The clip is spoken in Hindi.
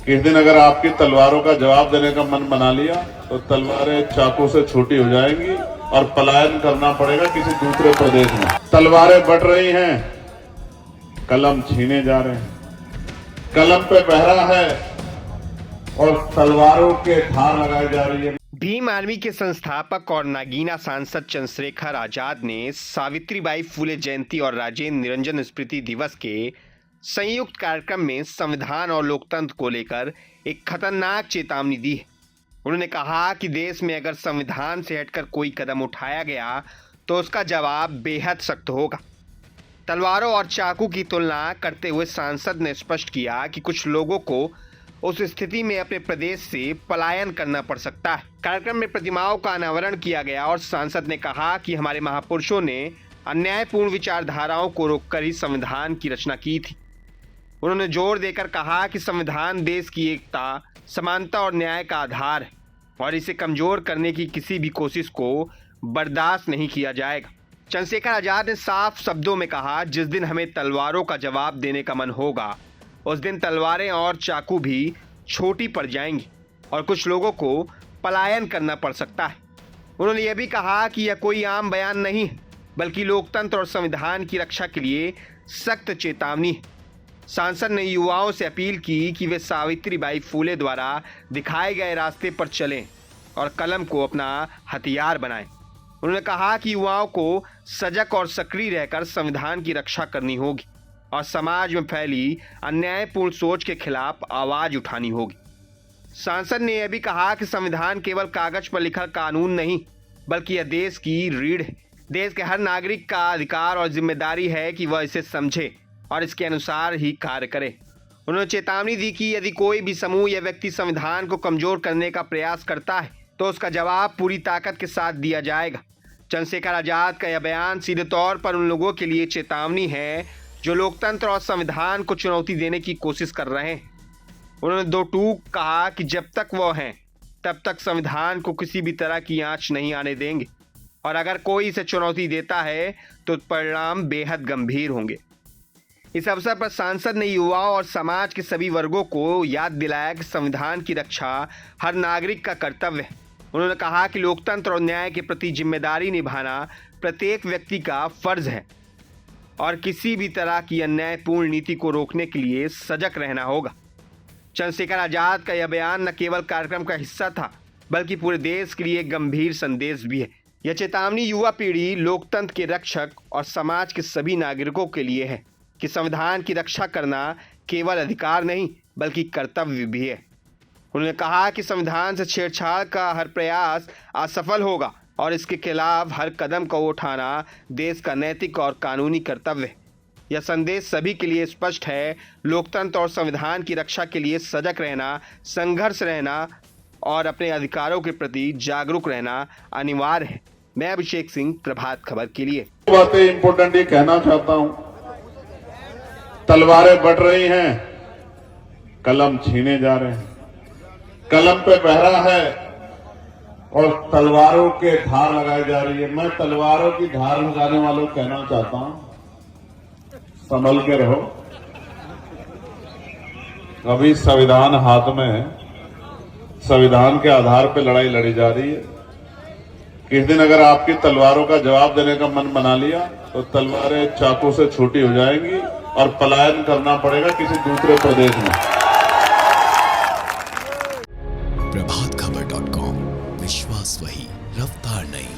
किस दिन अगर आपकी तलवारों का जवाब देने का मन बना लिया तो तलवारें चाकू से छोटी हो जाएंगी और पलायन करना पड़ेगा किसी दूसरे प्रदेश में। तलवारें बढ़ रही हैं, कलम छीने जा रहे हैं, कलम पे पहरा है और तलवारों के धार लगाई जा रही है। भीम आर्मी के संस्थापक और नागीना सांसद चंद्रशेखर आजाद ने सावित्रीबाई फुले जयंती और राजेंद्र निरंजन स्मृति दिवस के संयुक्त कार्यक्रम में संविधान और लोकतंत्र को लेकर एक खतरनाक चेतावनी दी है। उन्होंने कहा कि देश में अगर संविधान से हटकर कोई कदम उठाया गया तो उसका जवाब बेहद सख्त होगा। तलवारों और चाकू की तुलना करते हुए सांसद ने स्पष्ट किया कि कुछ लोगों को उस स्थिति में अपने प्रदेश से पलायन करना पड़ सकता है। कार्यक्रम में प्रतिमाओं का अनावरण किया गया और सांसद ने कहा कि हमारे महापुरुषों ने अन्यायपूर्ण विचारधाराओं को रोककर ही संविधान की रचना की थी। उन्होंने जोर देकर कहा कि संविधान देश की एकता, समानता और न्याय का आधार है और इसे कमजोर करने की किसी भी कोशिश को बर्दाश्त नहीं किया जाएगा। चंद्रशेखर आजाद ने साफ शब्दों में कहा, जिस दिन हमें तलवारों का जवाब देने का मन होगा उस दिन तलवारें और चाकू भी छोटी पड़ जाएंगी और कुछ लोगों को पलायन करना पड़ सकता है। उन्होंने यह भी कहा कि यह कोई आम बयान नहीं है बल्कि लोकतंत्र और संविधान की रक्षा के लिए सख्त चेतावनी है। सांसद ने युवाओं से अपील की कि वे सावित्रीबाई फुले द्वारा दिखाए गए रास्ते पर चलें और कलम को अपना हथियार बनाएं। उन्होंने कहा कि युवाओं को सजग और सक्रिय रहकर संविधान की रक्षा करनी होगी और समाज में फैली अन्यायपूर्ण सोच के खिलाफ आवाज उठानी होगी। सांसद ने यह भी कहा कि संविधान केवल कागज पर लिखा कानून नहीं बल्कि यह देश की रीढ़ है। देश के हर नागरिक का अधिकार और जिम्मेदारी है कि वह इसे समझे और इसके अनुसार ही कार्य करे। उन्होंने चेतावनी दी कि यदि कोई भी समूह या व्यक्ति संविधान को कमजोर करने का प्रयास करता है तो उसका जवाब पूरी ताकत के साथ दिया जाएगा। चंद्रशेखर आजाद का यह बयान सीधे तौर पर उन लोगों के लिए चेतावनी है जो लोकतंत्र और संविधान को चुनौती देने की कोशिश कर रहे हैं। उन्होंने दो टूक कहा कि जब तक वो हैं तब तक संविधान को किसी भी तरह की आंच नहीं आने देंगे और अगर कोई इसे चुनौती देता है तो परिणाम बेहद गंभीर होंगे। इस अवसर पर सांसद ने युवाओं और समाज के सभी वर्गों को याद दिलाया कि संविधान की रक्षा हर नागरिक का कर्तव्य है। उन्होंने कहा कि लोकतंत्र और न्याय के प्रति जिम्मेदारी निभाना प्रत्येक व्यक्ति का फर्ज है और किसी भी तरह की अन्यायपूर्ण नीति को रोकने के लिए सजग रहना होगा। चंद्रशेखर आजाद का यह बयान न केवल कार्यक्रम का हिस्सा था बल्कि पूरे देश के लिए एक गंभीर संदेश भी है। यह चेतावनी युवा पीढ़ी, लोकतंत्र के रक्षक और समाज के सभी नागरिकों के लिए है कि संविधान की रक्षा करना केवल अधिकार नहीं बल्कि कर्तव्य भी है। उन्होंने कहा कि संविधान से छेड़छाड़ का हर प्रयास असफल होगा और इसके खिलाफ हर कदम को उठाना देश का नैतिक और कानूनी कर्तव्य है। यह संदेश सभी के लिए स्पष्ट है। लोकतंत्र और संविधान की रक्षा के लिए सजग रहना, संघर्ष रहना और अपने अधिकारों के प्रति जागरूक रहना अनिवार्य है। मैं अभिषेक सिंह, प्रभात खबर के लिए। बातें इंपोर्टेंट ये कहना चाहता हूं, तलवारें बढ़ रही हैं, कलम छीने जा रहे हैं, कलम पे पहरा है और तलवारों के धार लगाई जा रही है। मैं तलवारों की धार लगाने वालों को कहना चाहता हूं, संभल के रहो। अभी संविधान हाथ में है, संविधान के आधार पर लड़ाई लड़ी जा रही है। किस दिन अगर आपकी तलवारों का जवाब देने का मन बना लिया तो तलवारें चाकू से छोटी हो जाएंगी और पलायन करना पड़ेगा किसी दूसरे प्रदेश में। प्रभातखबर.com, विश्वास वही, रफ्तार नहीं।